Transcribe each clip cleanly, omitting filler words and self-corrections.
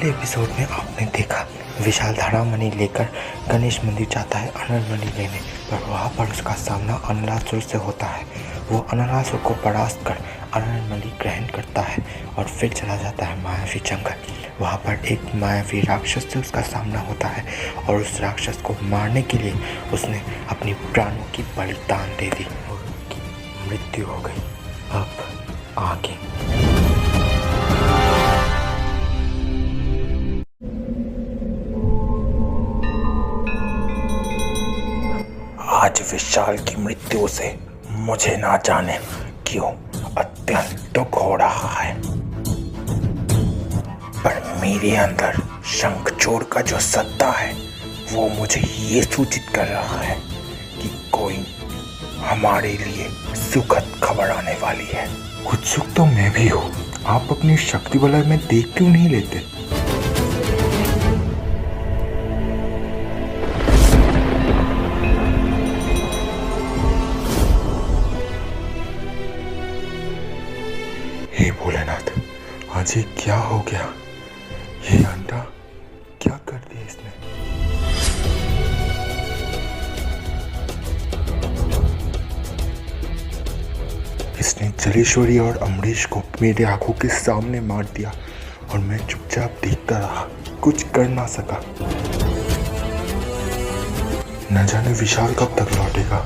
पिछले एपिसोड में आपने देखा विशाल धड़ामणि लेकर गणेश मंदिर जाता है अनलमणि लेने, पर वहाँ पर उसका सामना अनलासुर से होता है। वो अनलासुर को परास्त कर अनलमणि ग्रहण करता है और फिर चला जाता है मायावी जंगल। वहाँ पर एक मायावी राक्षस से उसका सामना होता है और उस राक्षस को मारने के लिए उसने अपनी प्राणों की बलिदान दे दी और उसकी मृत्यु हो गई। अब आगे आज विशाल की मृत्यु से मुझे ना जाने क्यों अत्यंत दुख हो रहा है, पर मेरे अंदर शंखचूड़ का जो सत्ता है वो मुझे ये सूचित कर रहा है कि कोई हमारे लिए सुखद खबर आने वाली है। उत्सुक तो मैं भी हूँ। आप अपनी शक्ति वलय में देख क्यों नहीं लेते? हे भोलेनाथ, आज ये क्या हो गया? ये अंडा क्या कर दिया इसने? इसने जलेश्वरी और अमरीश को मेरे आंखों के सामने मार दिया और मैं चुपचाप देखता रहा, कुछ कर ना सका। न जाने विशाल कब तक लौटेगा।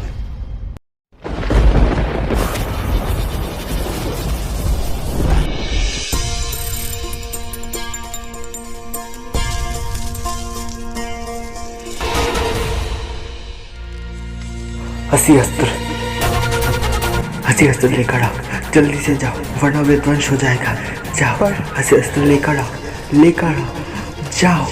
हंसी अस्त्र लेकर आओ, जल्दी से जाओ वरना विध्वंस हो जाएगा। जाओ, हंसी अस्त्र लेकर आओ, जाओ।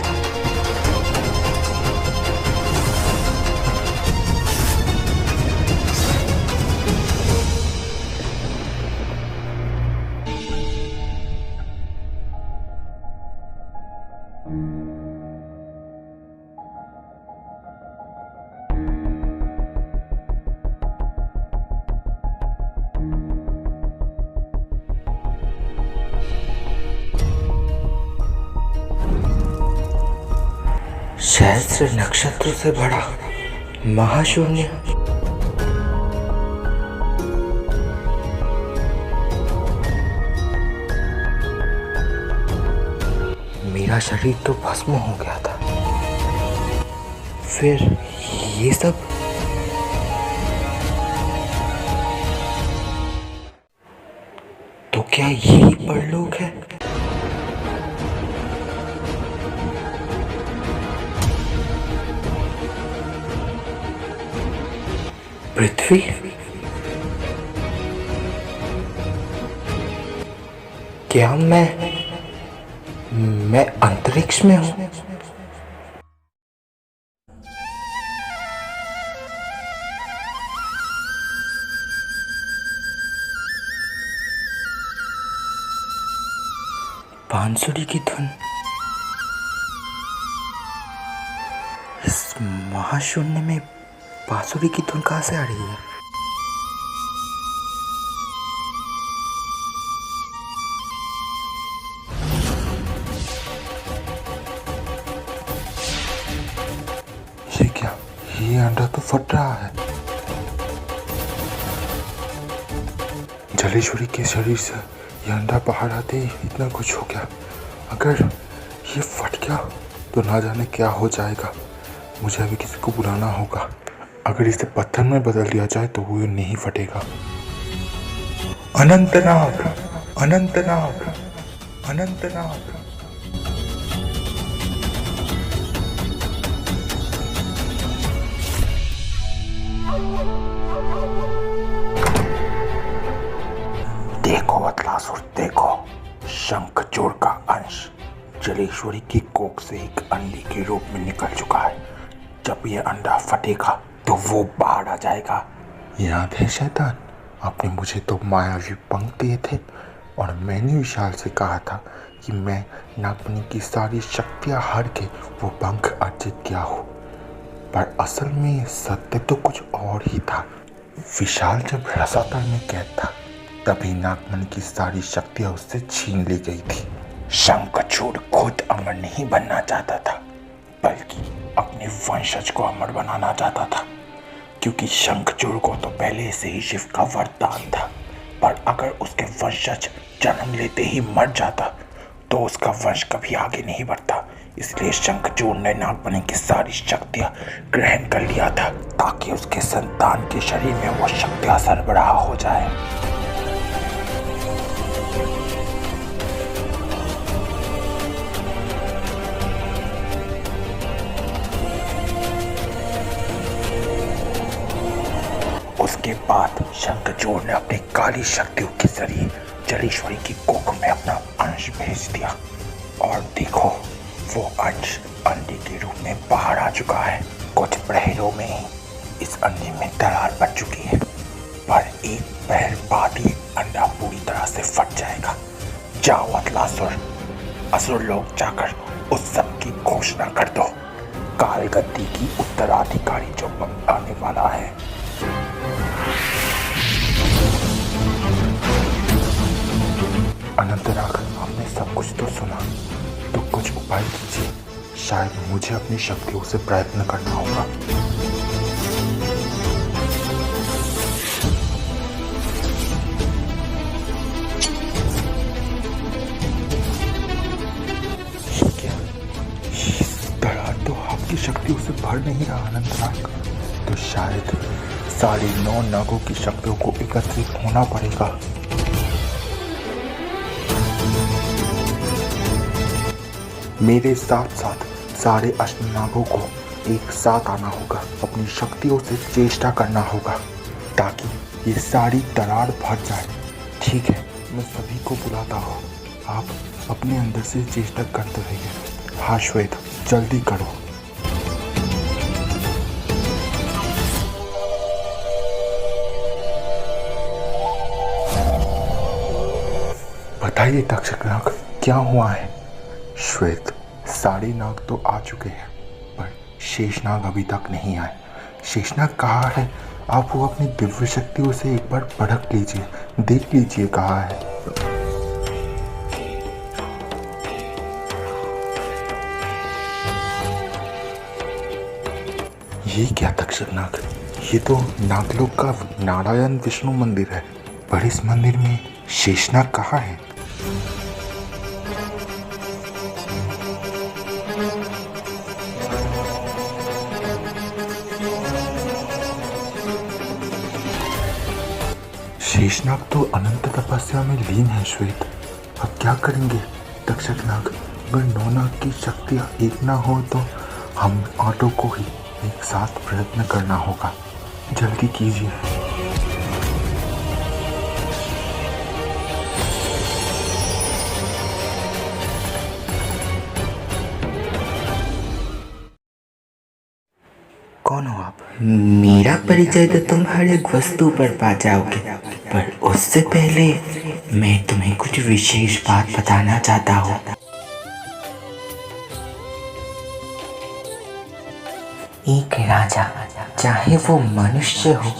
सहस्त्र नक्षत्र से भरा महाशून्य। मेरा शरीर तो भस्म हो गया था, फिर ये सब तो क्या यही परलोक है? पृथ्वी? क्या मैं अंतरिक्ष में हूं? बांसुरी की धुन इस महाशून्य में बांसुरी की धुन कहाँ से आ रही है? ये क्या? ये अंडा तो फट रहा है। जलेश्वरी के शरीर से ये अंडा बाहर आते ही इतना कुछ हो गया। अगर ये फट गया तो ना जाने क्या हो जाएगा। मुझे अभी किसी को बुलाना होगा। अगर इसे पत्थर में बदल दिया जाए तो वो नहीं फटेगा। अनंतनाग, अनंतनाग, अनंतनाग। देखो अतलासुर, देखो, शंखचूड़ का अंश जलेश्वरी की कोख से एक अंडे के रूप में निकल चुका है। जब ये अंडा फटेगा तो वो बाहर आ जाएगा। याद है शैतान, आपने मुझे तो मायावी पंख दिए थे और मैंने विशाल से कहा था कि मैं नागमणि की सारी शक्तियां हार के वो पंख अर्जित किया हो, पर असल में सत्य तो कुछ और ही था। विशाल जब रसातल में कैद था तभी नागमणि की सारी शक्तियां उससे छीन ली गई थी। शंखचूड़ खुद अमर नहीं बनना चाहता था, बल्कि अपने वंशज को अमर बनाना चाहता था, क्योंकि शंखचूड़ को तो पहले से ही शिव का वरदान था। पर अगर उसके वंशज जन्म लेते ही मर जाता तो उसका वंश कभी आगे नहीं बढ़ता। इसलिए शंखचूड़ ने नागमणि की सारी शक्तियां ग्रहण कर लिया था, ताकि उसके संतान के शरीर में वो शक्तियां सरबराह हो जाए। उसके बाद शंखचूड़ ने अपनी काली शक्तियों के जरिए जलेश्वरी की कोख में अपना अंश भेज दिया, और देखो वो अंश अंडे के रूप में बाहर आ चुका है। कुछ प्रहरों में ही इस अंडे में दरार पड़ चुकी है, पर एक पहर बाद ही अंडा पूरी तरह से फट जाएगा। जाओ अतलासुर, असुर लोग जाकर उस सब की घोषणा कर दो। काल गद्दी की उत्तराधिकारी जो आने वाला है। अनंतनाग, आपने सब कुछ तो सुना, तो कुछ उपाय कीजिए। शायद मुझे अपनी शक्तियों से प्रयत्न करना होगा। क्या इस दरार तो आपकी शक्तियों से भर नहीं रहा अनंतनाग? तो शायद 9.5 नागों की शक्तियों को एकत्रित होना पड़ेगा। मेरे साथ साथ सारे अष्टनागों को एक साथ आना होगा, अपनी शक्तियों से चेष्टा करना होगा, ताकि ये सारी दरार भर जाए। ठीक है, मैं सभी को बुलाता हूँ, आप अपने अंदर से चेष्टा करते रहिए। हाँ श्वेत, जल्दी करो। बताइए तक्षकनाग, क्या हुआ है? श्वेत, सारे नाग तो आ चुके हैं, पर शेषनाग अभी तक नहीं आए। शेषनाग कहाँ है? आप वो अपनी दिव्य शक्तियों से एक बार परख लीजिए, देख लीजिए कहाँ है। ये क्या तक्षकनाग, ये तो नागलोक का नारायण विष्णु मंदिर है, पर इस मंदिर में शेषनाग कहाँ है? शेषनाग तो अनंत तपस्या में लीन है श्वेत। अब क्या करेंगे तक्षकनाग? अगर 9 नाग की शक्तियाँ एक ना हो तो हम 8 को ही एक साथ प्रयत्न करना होगा। जल्दी कीजिए। कौन हो आप? मेरा परिचय तो तुम हर एक वस्तु पर पा जाओगे, पर उससे पहले मैं तुम्हें कुछ विशेष बात बताना चाहता हूँ। एक राजा, चाहे वो मनुष्य हो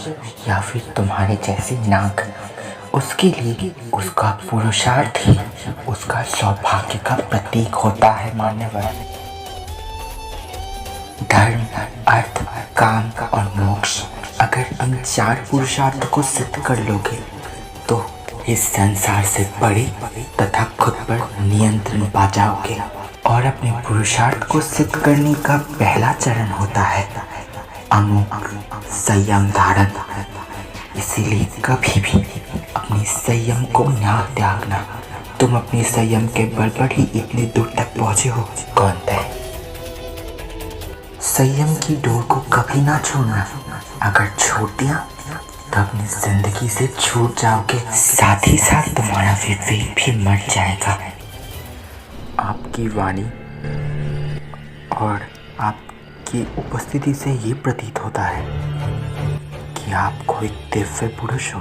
या फिर तुम्हारे जैसे नाग, उसके लिए उसका पुरुषार्थ ही उसका सौभाग्य का प्रतीक होता है। मान्यवर, धर्म, अर्थ, काम और मोक्ष, अगर इन 4 पुरुषार्थ को सिद्ध कर लोगे तो इस संसार से बड़े तथा खुद पर नियंत्रण पा जाओगे। और अपने पुरुषार्थ को सिद्ध करने का पहला चरण होता है अमोघ संयम धारण। इसीलिए कभी भी अपने संयम को ना त्यागना। तुम अपने संयम के बल पर ही इतनी दूर तक पहुंचे हो, कौन तय? संयम की डोर को कभी ना छोड़ना। अगर छोड़ दिया तो अपनी जिंदगी से छूट जाओगे, साथ ही साथ तुम्हारा विवेक भी मर जाएगा। आपकी वाणी और आपकी उपस्थिति से ये प्रतीत होता है कि आप कोई दिव्य पुरुष हो,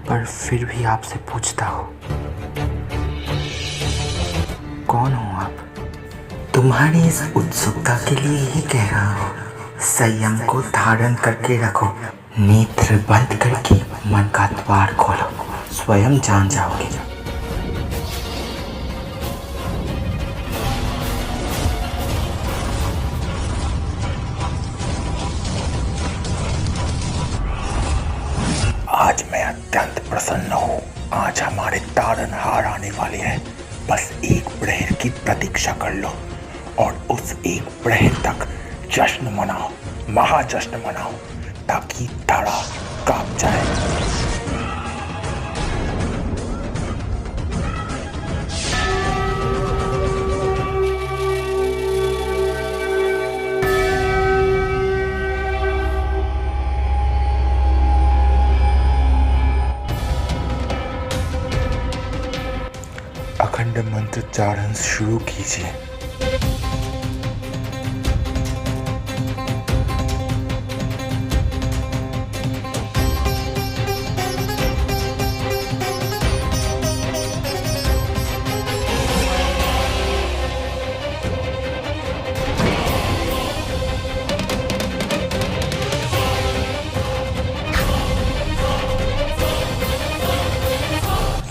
पर फिर भी आपसे पूछता हूँ, कौन हो आप? तुम्हारी इस उत्सुकता के लिए ही कह रहा हूँ, संयम को धारण करके रखो। नेत्र बंद करके मन का द्वार खोलो, स्वयं जान जाओगे। प्रसन्न हो, आज हमारे तारनहार आने वाले हैं। बस एक प्रहर की प्रतीक्षा कर लो और उस एक प्रहर तक जश्न मनाओ, महाजश्न मनाओ, ताकि धरा कांप जाए। अखंड मंत्रोच्चारण शुरू कीजिए।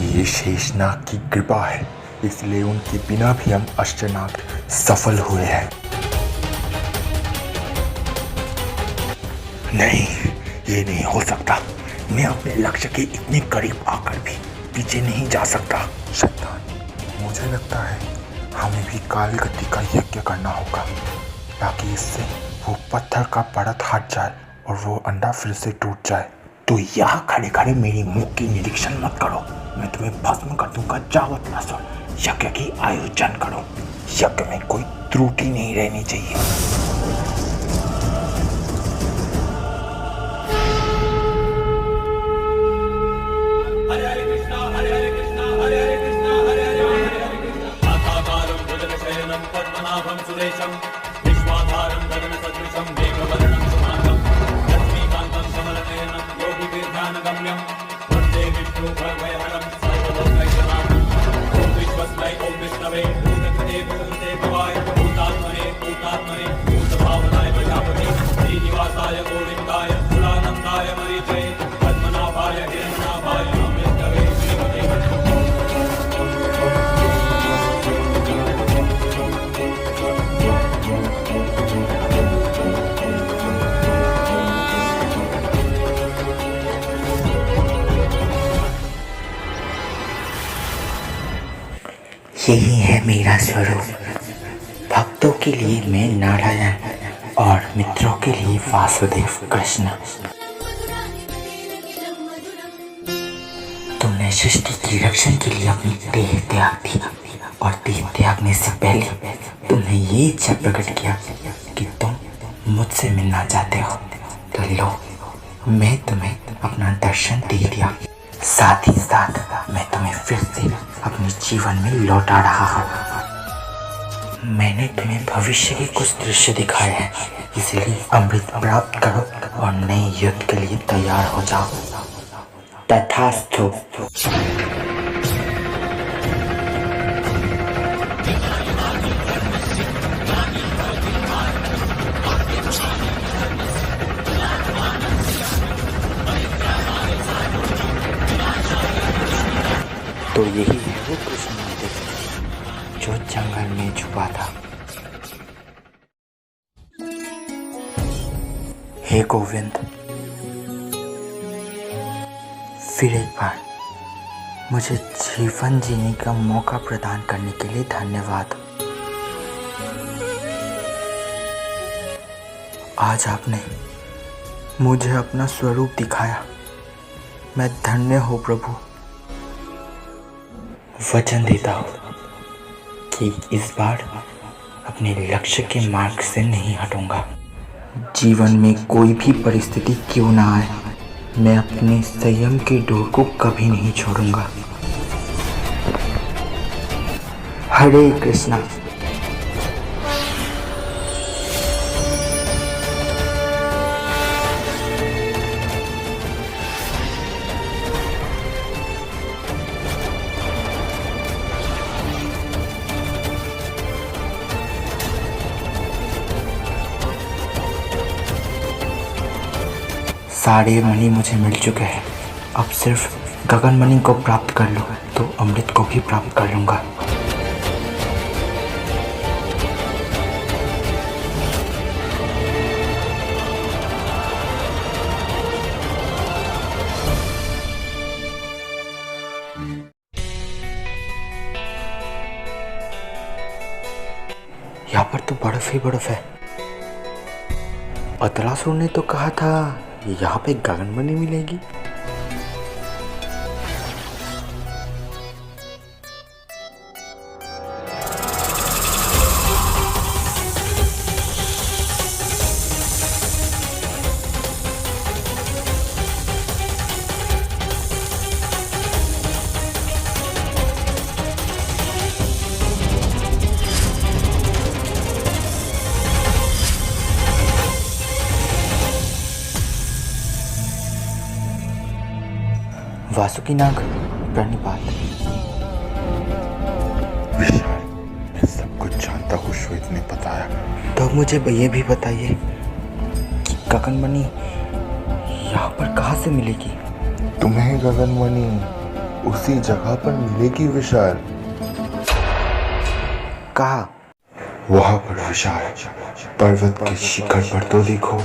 ये शेषनाग की कृपा है, इसलिए उनके बिना भी हम अष्टनाग सफल हुए हैं। नहीं, ये नहीं हो सकता। मैं अपने लक्ष्य के इतने करीब आकर भी पीछे नहीं जा सकता। शैतान, मुझे लगता है हमें भी काल गति का यज्ञ करना होगा, ताकि इससे वो पत्थर का परत हट जाए और वो अंडा फिर से टूट जाए। तो यहाँ खड़े खड़े मेरी मुख की निरीक्षण मत करो, मैं तुम्हें भस्म कर दूंगा। जावत न सुन, यज्ञ की आयोजन करो। यज्ञ में कोई त्रुटि नहीं रहनी चाहिए। हरे हरे कृष्णा हरे हरे कृष्णा हरे हरे कृष्णा हरे हरे कृष्णा। आधाकारं भुजगशयनं पद्मनाभं सुरेशं विश्वाधारं गगनसदृशं मेघवर्णं शुभांगं लक्ष्मीकान्तं कमलनयनं योगिभिर्ध्यानगम्यं वन्दे विष्णुभवभयहरं सर्वलोकैकनाथं। ॐ विश्वस्मै ॐ विष्णवे भूतकृते भूते भवाय भूतात्मने भूतभावनाय प्रजापति श्रीनिवासाय गोविन्दाय कुलानन्दाय मरीचये पद्मनाभाय हिरण्यनाभाय अमृतवे श्रीमते। यही है मेरा स्वरूप। भक्तों के लिए मैं नारायण और मित्रों के लिए वासुदेव कृष्ण। तुमने सृष्टि की रक्षण के लिए अपनी देह त्याग दी और देह त्यागने से पहले तुमने ये इच्छा प्रकट किया कि तुम मुझसे मिलना चाहते हो। तो लो, मैं तुम्हें अपना दर्शन दे दिया, साथ ही साथ मैं तुम्हें फिर से अपने जीवन में लौटा रहा हूँ। मैंने तुम्हें भविष्य के कुछ दृश्य दिखाए हैं, इसलिए अमृत प्राप्त करो और नए युद्ध के लिए तैयार हो जाओ। तथास्तु। तो यही है वो कृष्ण मंदिर जो जंगल में छुपा था। हे गोविंद, फिर एक बार मुझे जीवन जीने का मौका प्रदान करने के लिए धन्यवाद। आज आपने मुझे अपना स्वरूप दिखाया, मैं धन्य हो प्रभु। वचन देता हूँ कि इस बार अपने लक्ष्य के मार्ग से नहीं हटूंगा। जीवन में कोई भी परिस्थिति क्यों ना आए, मैं अपने संयम की डोर को कभी नहीं छोड़ूंगा। हरे कृष्णा। सारे मणि मुझे मिल चुके हैं, अब सिर्फ गगन मणि को प्राप्त कर लूँ तो अमृत को भी प्राप्त कर लूँगा। पर तो बर्फ ही बर्फ है। अतलासुर ने तो कहा था यहाँ पे गगनमणि मिलेगी। वासुकीनाग प्रणिपात। विशाल, मैं सब कुछ जानता हूँ, श्वेत ने बताया। तो मुझे ये भी बताइए कि गगनमणि यहाँ पर कहाँ से मिलेगी? तुम्हें गगनमणि उसी जगह पर मिलेगी विशाल। कहाँ? वहां पर विशाल, पर्वत के शिखर पर तो देखो।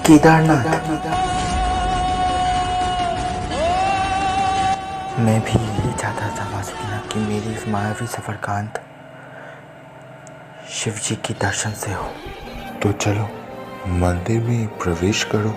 केदारनाथ। मैं भी यही चाहता था वासुकीनाग कि मेरी इस मायावी सफर का अंत शिव जी के दर्शन से हो। तो चलो मंदिर में प्रवेश करो।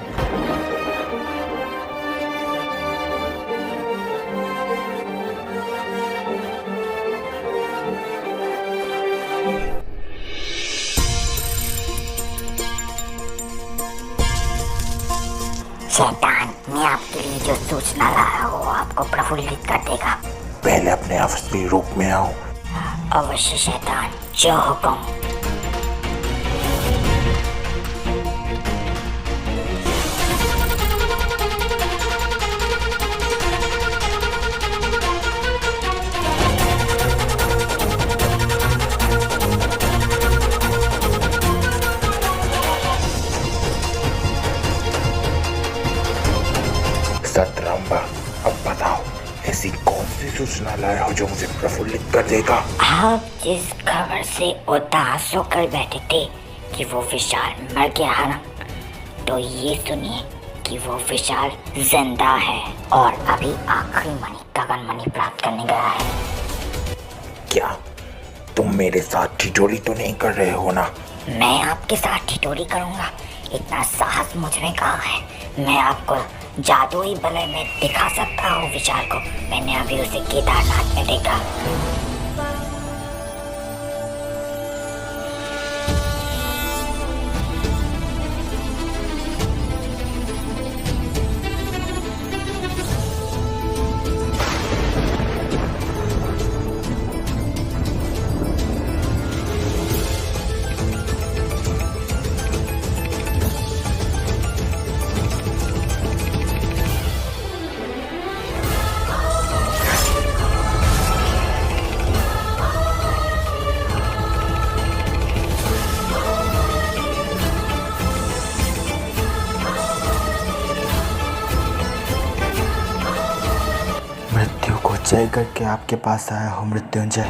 शैतान, मैं आपके लिए जो सूचना लाया हूँ आपको प्रफुल्लित कर देगा। पहले अपने असली रूप में आओ। अवश्य शैतान, जो हुक्म। सतरंबा, अब बताओ ऐसी कौन सी सूचना लाया हो जो मुझे प्रफुल्लित कर देगा? आप जिस खबर से उदास होकर बैठे थे कि वो विशाल मर गया है ना, तो ये सुनिए कि वो विशाल जिंदा है और अभी आखिरी मणि गगनमणि प्राप्त करने गया है। क्या तुम मेरे साथ ठिठोली तो नहीं कर रहे हो ना? मैं आपके साथ ठिठोली करूंगा? इतना साहस मुझ में कहाँ है? मैं आपको जादुई बलय में दिखा सकता हूँ विशाल को। मैंने अभी उसे केदारनाथ में देखा। मृत्यु को जय करके आपके पास आया हूँ मृत्युंजय।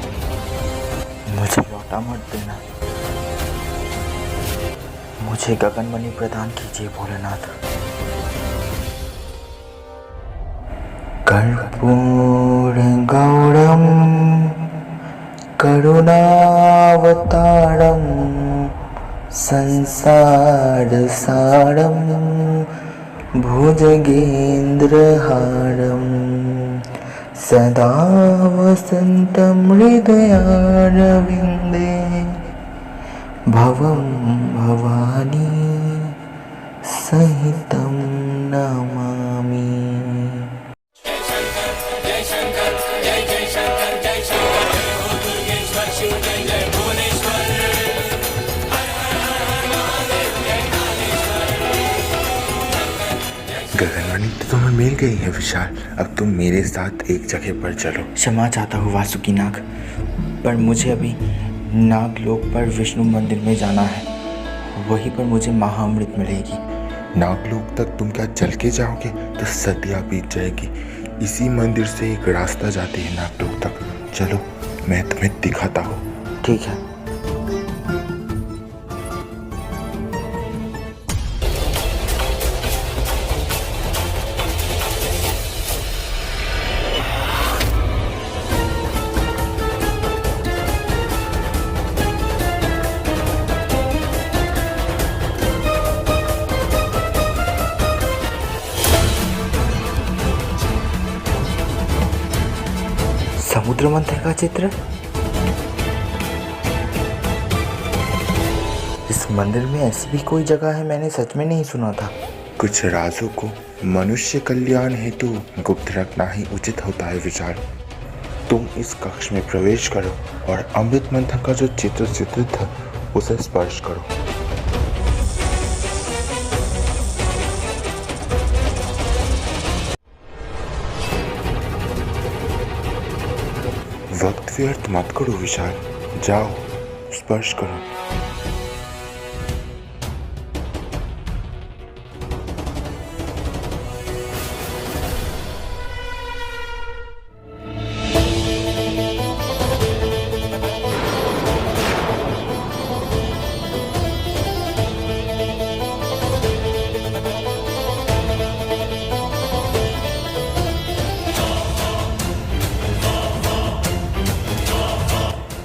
मुझे लौटा मत देना। मुझे गगनमणि प्रदान कीजिए भोलेनाथ। कर्पूर गौरम करुणावतारम संसार सारम भुजगेन्द्रहारम सदा वसन्तं हृदयारविन्दे भवं भवानी सहितं नमामि। गगनमणि तो तुम्हें मिल गई है विशाल। अब तुम मेरे साथ एक जगह पर चलो। क्षमा चाहता हूँ वासुकीनाग, पर मुझे अभी नागलोक पर विष्णु मंदिर में जाना है। वहीं पर मुझे महाअमृत मिलेगी। नागलोक तक तुम क्या चल के जाओगे? तो सदियां बीत जाएगी। इसी मंदिर से एक रास्ता जाती है नागलोक तक। चलो मैं तुम्हें दिखाता हूँ। ठीक है। समुद्र मंथन का चित्र। इस मंदिर में ऐसी भी कोई जगह है, मैंने सच में नहीं सुना था। कुछ राजों को मनुष्य कल्याण हेतु गुप्त रखना ही उचित होता है विशाल। तुम इस कक्ष में प्रवेश करो और अमृत मंथन का जो चित्र चित्रित है उसे स्पर्श करो। वक्त व्यर्थ मत करो विशाल, जाओ स्पर्श करो।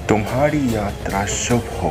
तुम्हारी यात्रा शुभ हो।